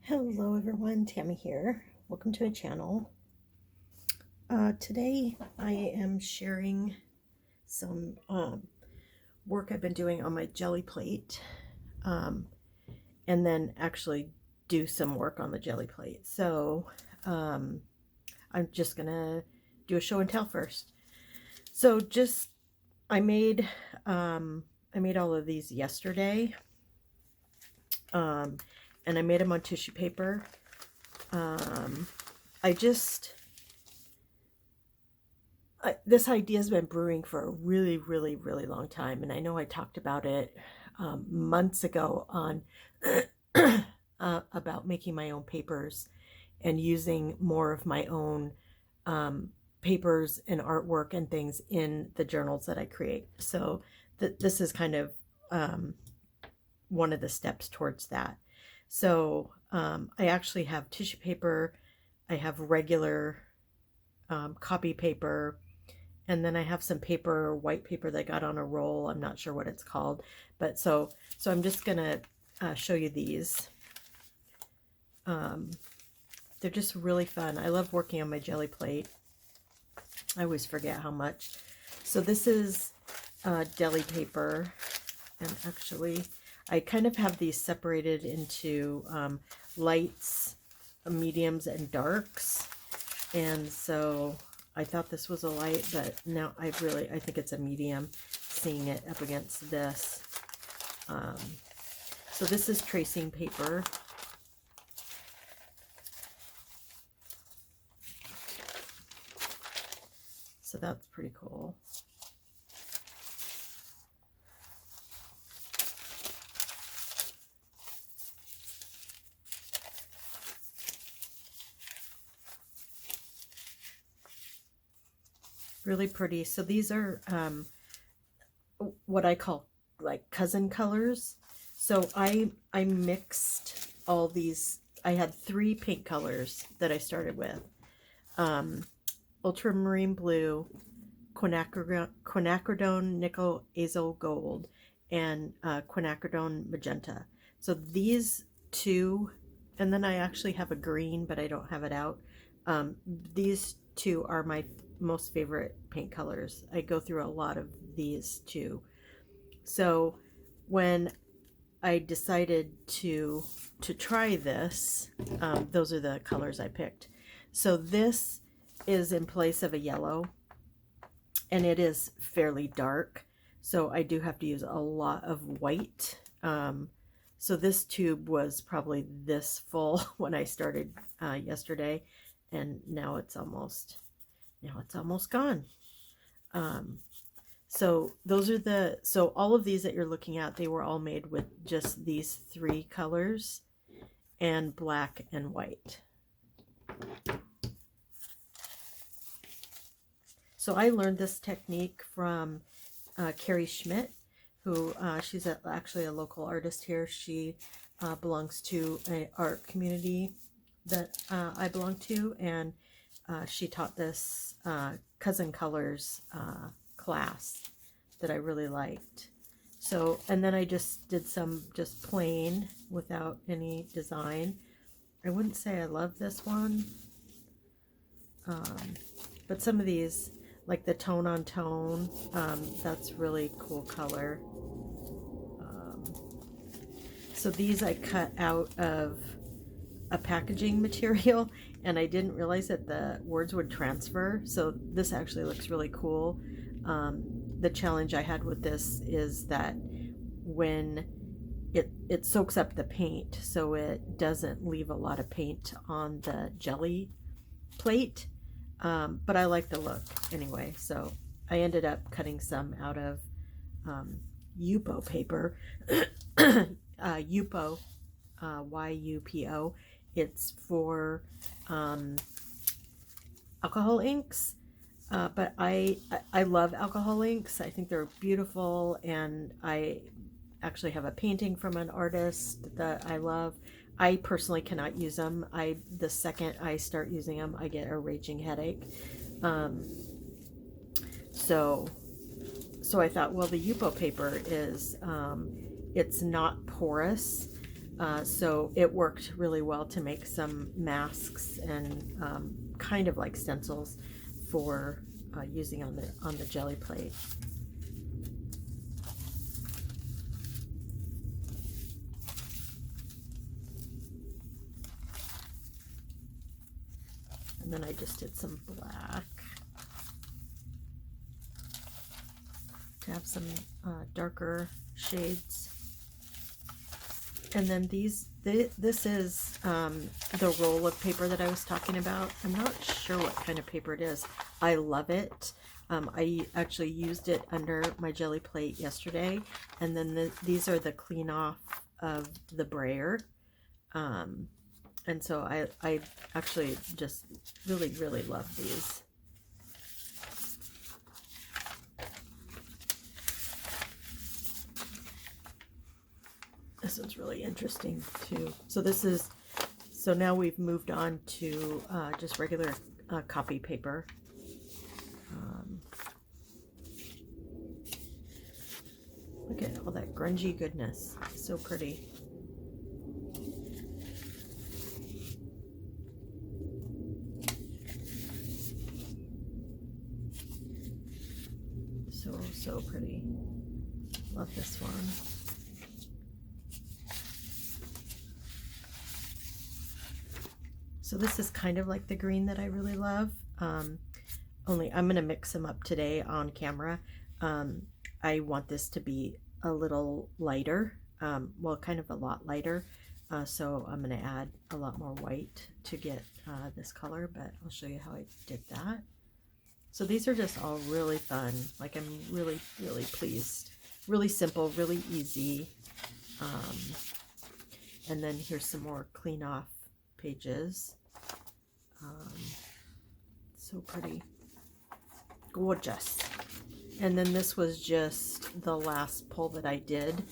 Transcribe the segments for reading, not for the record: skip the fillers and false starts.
Hello everyone, Tammy here. Welcome to my channel. Today I am sharing some work I've been doing on my jelly plate, and then actually do some work on the jelly plate. So I'm just gonna do a show and tell first. So I made all of these yesterday, and I made them on tissue paper. This idea has been brewing for a really, really, really long time, and I know I talked about it months ago on about making my own papers and using more of my own papers and artwork and things in the journals that I create. So this is kind of one of the steps towards that. So I actually have tissue paper, I have regular copy paper, and then I have some paper, white paper that I got on a roll. I'm not sure what it's called, but so I'm just gonna show you these. They're just really fun. I love working on my jelly plate. I always forget how much. So this is deli paper, and actually I kind of have these separated into lights, mediums, and darks, and so I thought this was a light, but now I think it's a medium, seeing it up against this. So this is tracing paper. So that's pretty cool. Really pretty. So these are what I call like cousin colors. So I mixed all these. I had 3 pink colors that I started with. Ultramarine blue, quinacridone nickel azo gold, and quinacridone magenta. So these 2, and then I actually have a green, but I don't have it out. These 2 are my most favorite paint colors. I go through a lot of these 2. So when I decided to try this, those are the colors I picked. So this is in place of a yellow, and it is fairly dark, so I do have to use a lot of white. So this tube was probably this full when I started yesterday, and now it's almost gone. So those are so all of these that you're looking at, they were all made with just these 3 colors and black and white. So I learned this technique from Carrie Schmidt, who she's actually a local artist here. She belongs to an art community that I belong to, and she taught this Cousin Colors class that I really liked. So, and then I just did some just plain without any design. I wouldn't say I love this one, but some of these, like the tone on tone, that's really cool color. So these I cut out of a packaging material, and I didn't realize that the words would transfer, so this actually looks really cool. The challenge I had with this is that when it soaks up the paint, so it doesn't leave a lot of paint on the jelly plate, but I like the look anyway, so I ended up cutting some out of Yupo paper. Yupo, YUPO. It's for alcohol inks, but I love alcohol inks. I think they're beautiful, and I actually have a painting from an artist that I love. I personally cannot use them. The second I start using them, I get a raging headache. So I thought, well, the Yupo paper is it's not porous, So it worked really well to make some masks and kind of like stencils for using on the jelly plate. And then I just did some black to have some darker shades. And then this is the roll of paper that I was talking about. I'm not sure what kind of paper it is. I love it. I actually used it under my jelly plate yesterday. And then these are the clean off of the brayer. And so I actually just really, really love these. This one's really interesting too. So now we've moved on to just regular copy paper. Look at all that grungy goodness. So pretty. So pretty. Love this one. So this is kind of like the green that I really love. Only I'm going to mix them up today on camera. I want this to be a little lighter, well, kind of a lot lighter. So I'm going to add a lot more white to get this color, but I'll show you how I did that. So these are just all really fun. Like, I'm really, really pleased. Really simple, really easy. And then here's some more clean off pages. So pretty. Gorgeous. And then this was just the last pull that I did.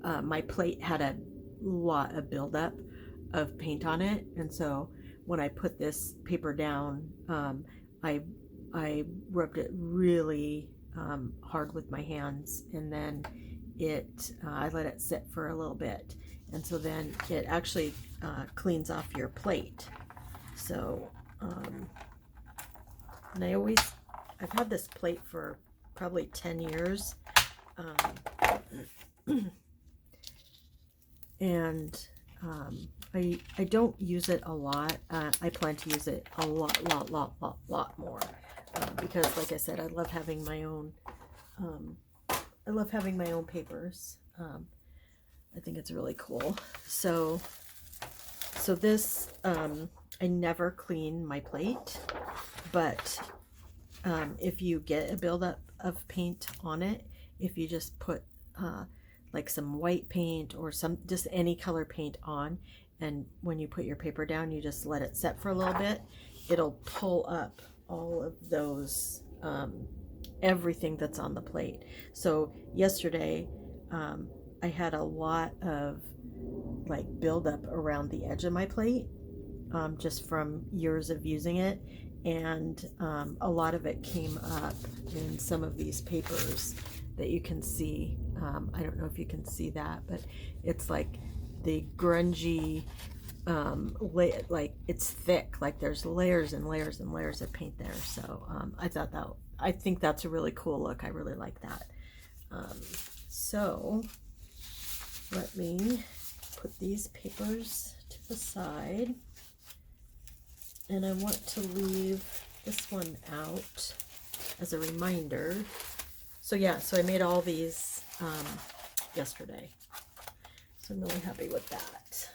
My plate had a lot of buildup of paint on it, and so when I put this paper down, I rubbed it really hard with my hands, and then I let it sit for a little bit, and so then it actually cleans off your plate. So and I've had this plate for probably 10 years. And I don't use it a lot. I plan to use it a lot more because, like I said, I love having my own. I love having my own papers. I think it's really cool. So this I never clean my plate, but if you get a buildup of paint on it, if you just put like some white paint or just any color paint on, and when you put your paper down, you just let it set for a little bit, it'll pull up all of those everything that's on the plate. So yesterday I had a lot of like buildup around the edge of my plate, just from years of using it, and a lot of it came up in some of these papers that you can see. I don't know if you can see that, but it's like the grungy, like it's thick, like there's layers and layers and layers of paint there. So I think that's a really cool look. I really like that. So let me put these papers to the side, and I want to leave this one out as a reminder. So yeah, so I made all these yesterday. So I'm really happy with that.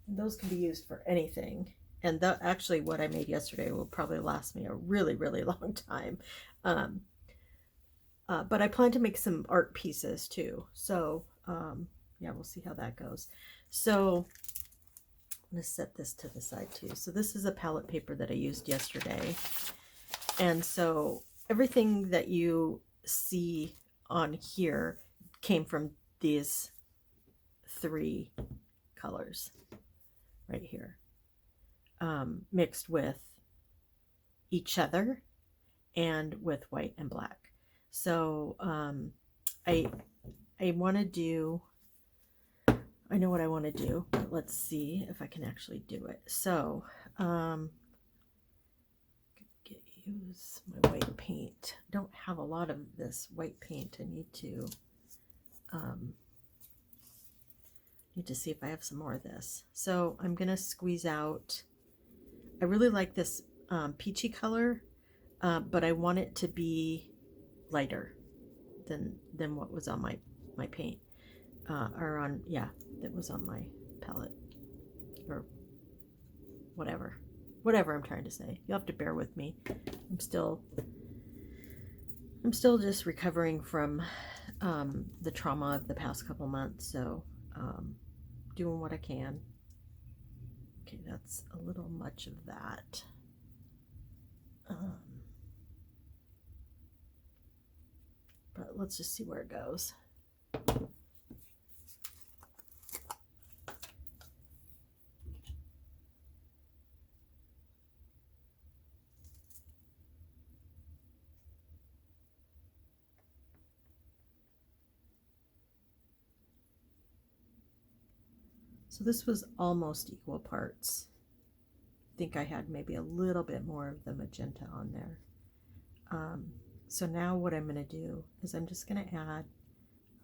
And those can be used for anything. And actually what I made yesterday will probably last me a really, really long time. But I plan to make some art pieces too. So yeah, we'll see how that goes. So I'm going to set this to the side too. So this is a palette paper that I used yesterday. And so everything that you see on here came from these 3 colors right here, mixed with each other and with white and black. So I I want to do, I know what I want to do, but let's see if I can actually do it. So, use my white paint. Don't have a lot of this white paint. I need to see if I have some more of this. So I'm gonna squeeze out. I really like this peachy color, but I want it to be lighter than what was on my paint, or on, yeah, that was on my palette, or whatever I'm trying to say. You'll have to bear with me. I'm still just recovering from the trauma of the past couple months, so doing what I can. Okay, that's a little much of that. But let's just see where it goes. So this was almost equal parts. I think I had maybe a little bit more of the magenta on there. So now what I'm going to do is I'm just going to add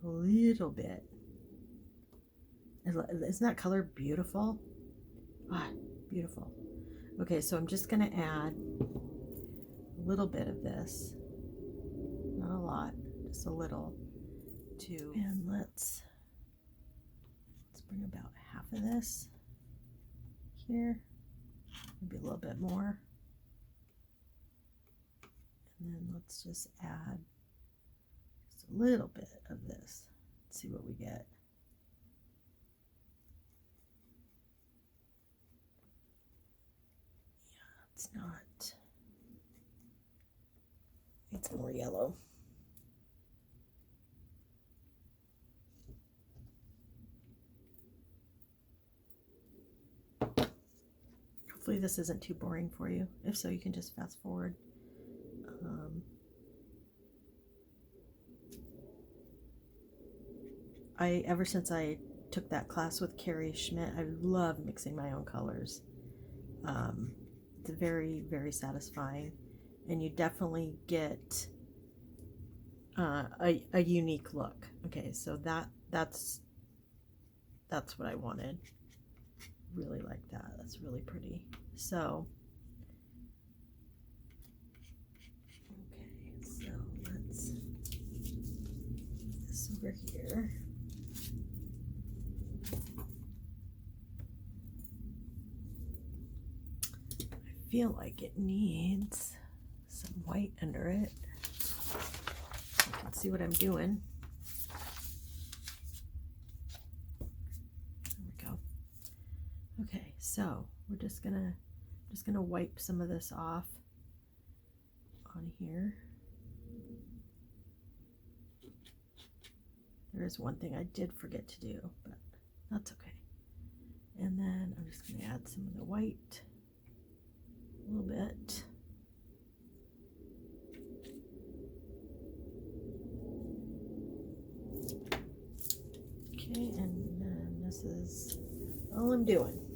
a little bit. Isn't that color beautiful? Ah, beautiful. Okay, so I'm just going to add a little bit of this. Not a lot, just a little. And let's bring about half of this here, maybe a little bit more. And then let's just add just a little bit of this. Let's see what we get. Yeah, it's not. It's more yellow. Hopefully this isn't too boring for you. If so, you can just fast forward. Ever since I took that class with Carrie Schmidt, I love mixing my own colors. It's very, very satisfying, and you definitely get a unique look. Okay, so that's what I wanted. Really like that. That's really pretty. So okay, so let's put this over here. I feel like it needs some white under it. You can see what I'm doing. There we go. Okay, so we're just gonna wipe some of this off on here. There is one thing I did forget to do, but that's okay. And then I'm just gonna add some of the white, a little bit. Okay, and then this is all I'm doing.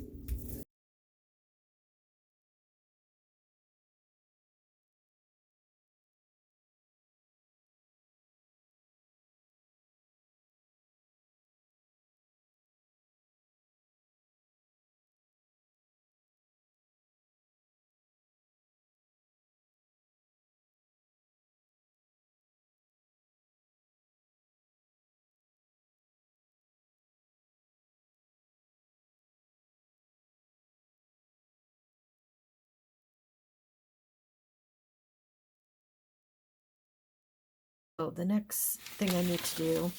So the next thing I need to do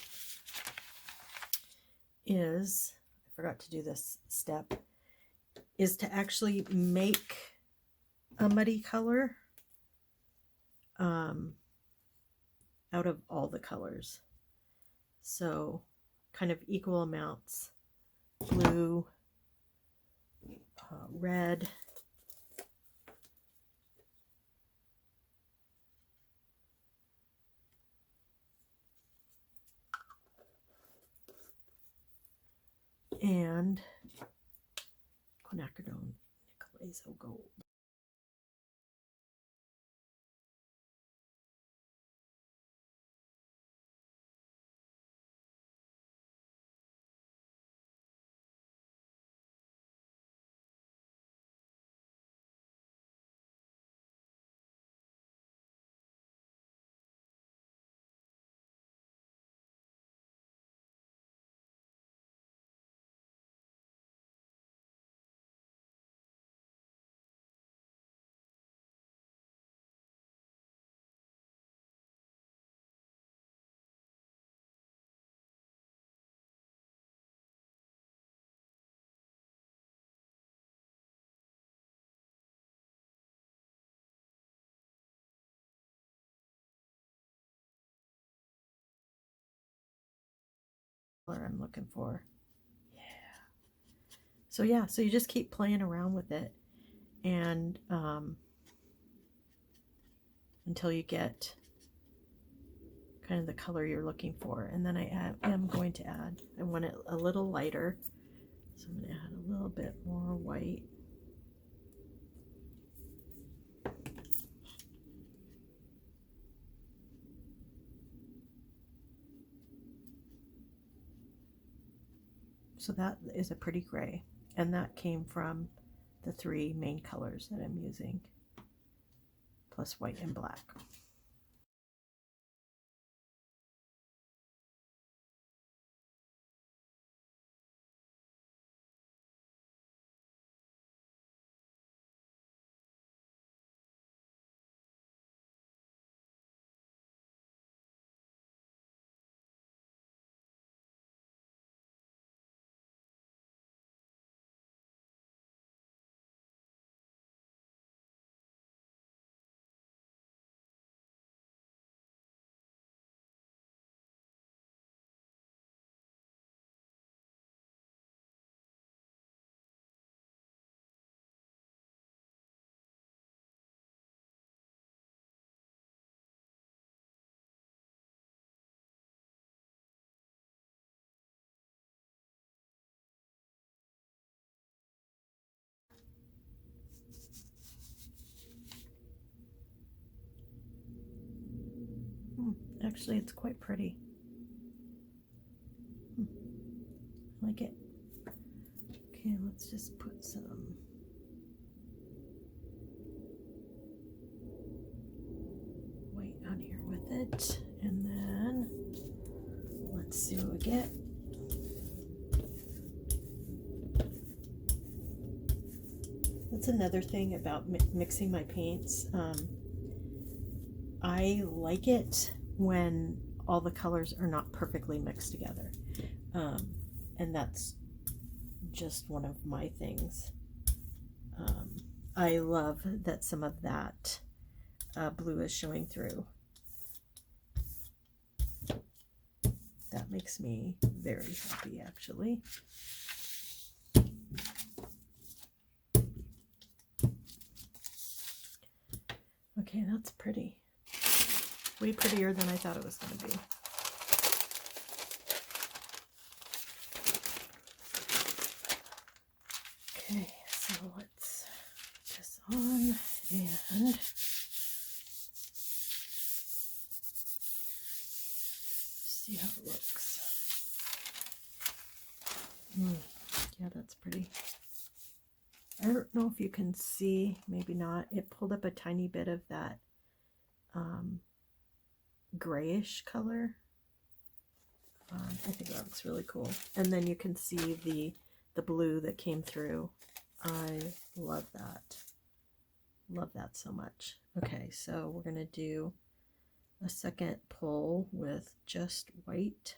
is, I forgot to do this step, is to actually make a muddy color out of all the colors. So kind of equal amounts, blue, red, and quinacridone nickel azo gold. I'm looking for. Yeah. So yeah, so you just keep playing around with it, and until you get kind of the color you're looking for. And then I'm going to add, I want it a little lighter, so I'm going to add a little bit more white. So that is a pretty gray, and that came from the 3 main colors that I'm using, plus white and black. Actually, it's quite pretty. I like it. Okay, let's just put some white on here with it, and then let's see what we get. That's another thing about mixing my paints. I like it when all the colors are not perfectly mixed together. And that's just one of my things. I love that some of that blue is showing through. That makes me very happy, actually. Okay, that's pretty. Way prettier than I thought it was going to be. Okay, so let's put this on and see how it looks. Yeah, that's pretty. I don't know if you can see, maybe not. It pulled up a tiny bit of that grayish color. I think that looks really cool. And then you can see the blue that came through. I love that. Love that so much. Okay, so we're going to do a second pull with just white.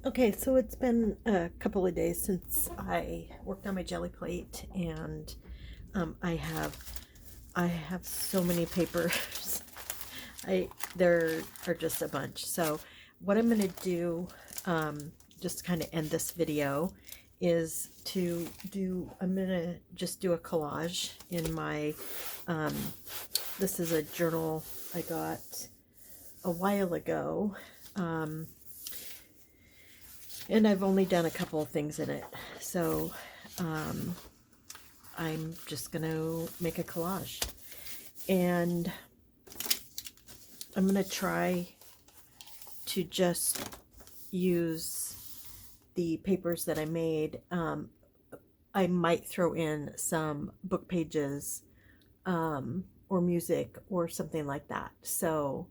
Okay, so it's been a couple of days since I worked on my jelly plate, and I have so many papers. I There are just a bunch. So what I'm gonna do, just to kind of end this video, is I'm gonna just do a collage in my, um, this is a journal I got a while ago. Um, and I've only done a couple of things in it. So um, I'm just going to make a collage. And I'm going to try to just use the papers that I made. I might throw in some book pages, or music or something like that. So,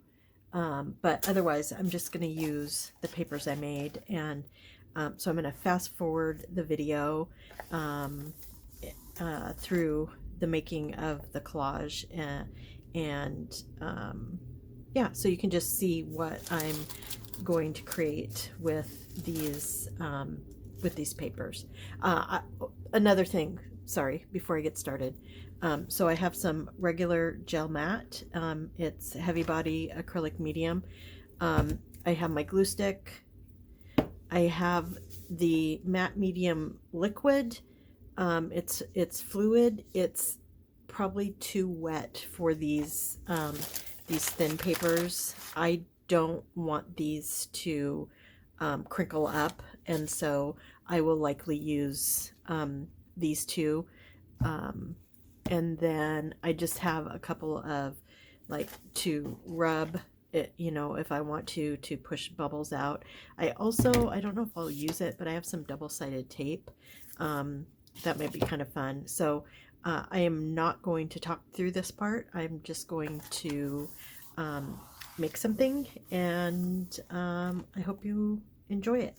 but otherwise, I'm just going to use the papers I made. And so I'm going to fast forward the video, um, through the making of the collage, and yeah, so you can just see what I'm going to create with these papers. Another thing, sorry, before I get started. So I have some regular gel matte. It's heavy body acrylic medium. I have my glue stick. I have the matte medium liquid. It's fluid. It's probably too wet for these thin papers. I don't want these to crinkle up, and so I will likely use these two. Um, and then I just have a couple of, like, to rub it, if I want to push bubbles out. I don't know if I'll use it, but I have some double-sided tape. Um, that might be kind of fun. So I am not going to talk through this part. I'm just going to um, make something, and I hope you enjoy it.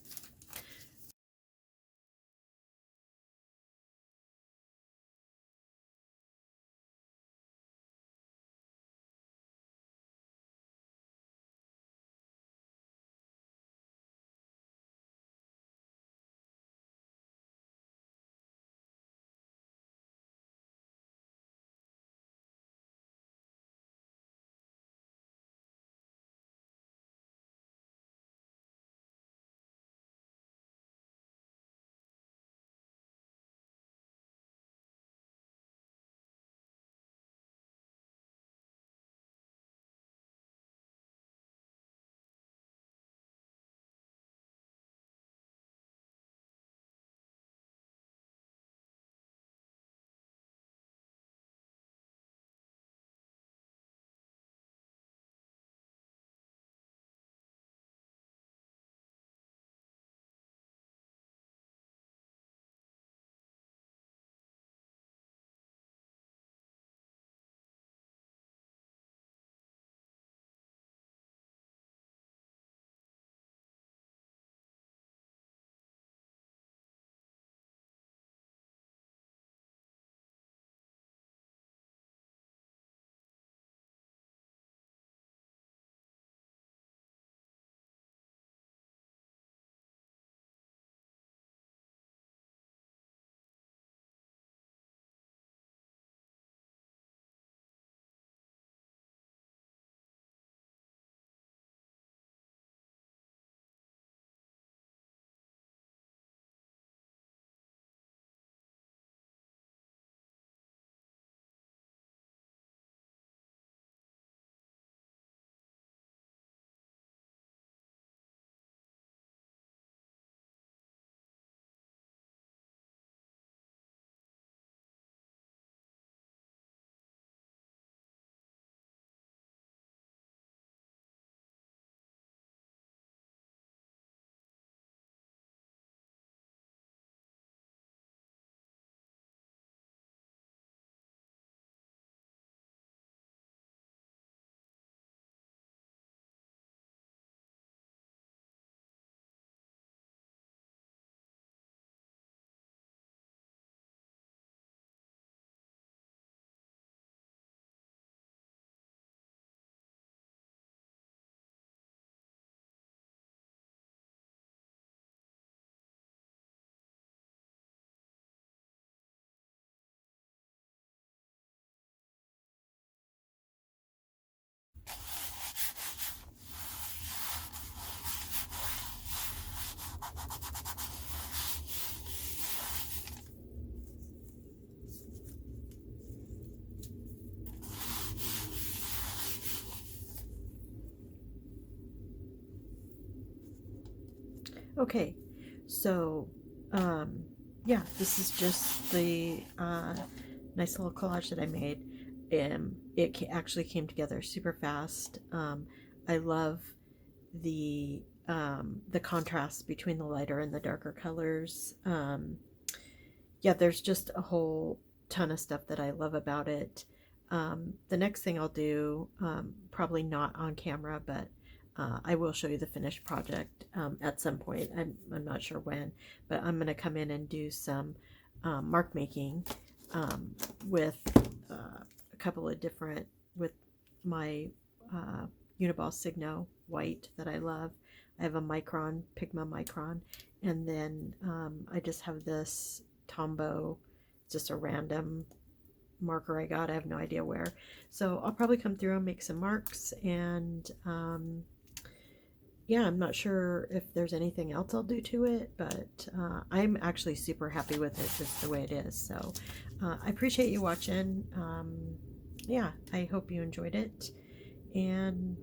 Okay, so yeah, this is just the nice little collage that I made. Actually came together super fast. I love the contrast between the lighter and the darker colors. Yeah, there's just a whole ton of stuff that I love about it. The next thing I'll do, probably not on camera, but I will show you the finished project at some point. I'm not sure when, but I'm going to come in and do some mark making with a couple of different, with my Uniball Signo white that I love. I have a Micron, Pigma Micron, and then I just have this Tombow, just a random marker I got. I have no idea where. So I'll probably come through and make some marks, and yeah, I'm not sure if there's anything else I'll do to it, but I'm actually super happy with it just the way it is. So I appreciate you watching. Yeah, I hope you enjoyed it, and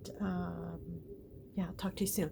yeah, I'll talk to you soon.